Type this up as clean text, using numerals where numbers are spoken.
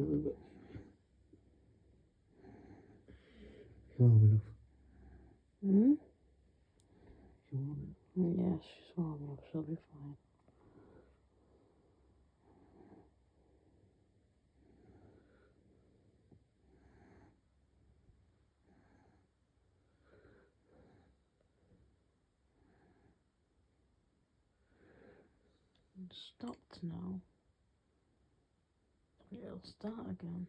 little bit. Warm enough. Hmm? She's warm enough. Yes, she's warm enough, she'll be fine. It stopped now. It'll start again.